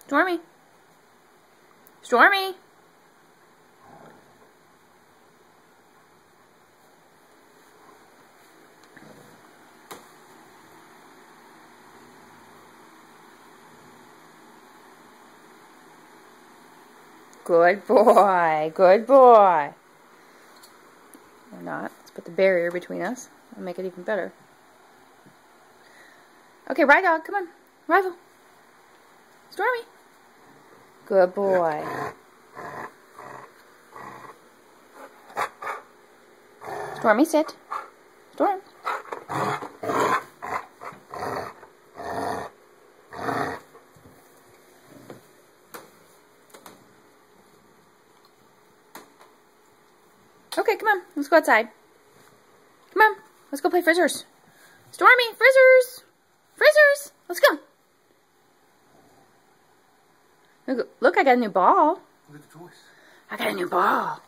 Stormy. Stormy. Good boy. Good boy. Or not. Let's put the barrier between us. That'll make it even better. Okay, Rye Dog, come on. Rival. Stormy. Good boy. Stormy, sit. Storm. Okay, come on. Let's go outside. Come on. Let's go play frizzers. Stormy, frizzers. Frizzers. Let's go. Look, I got a new ball. Look at the toys. I got a new ball.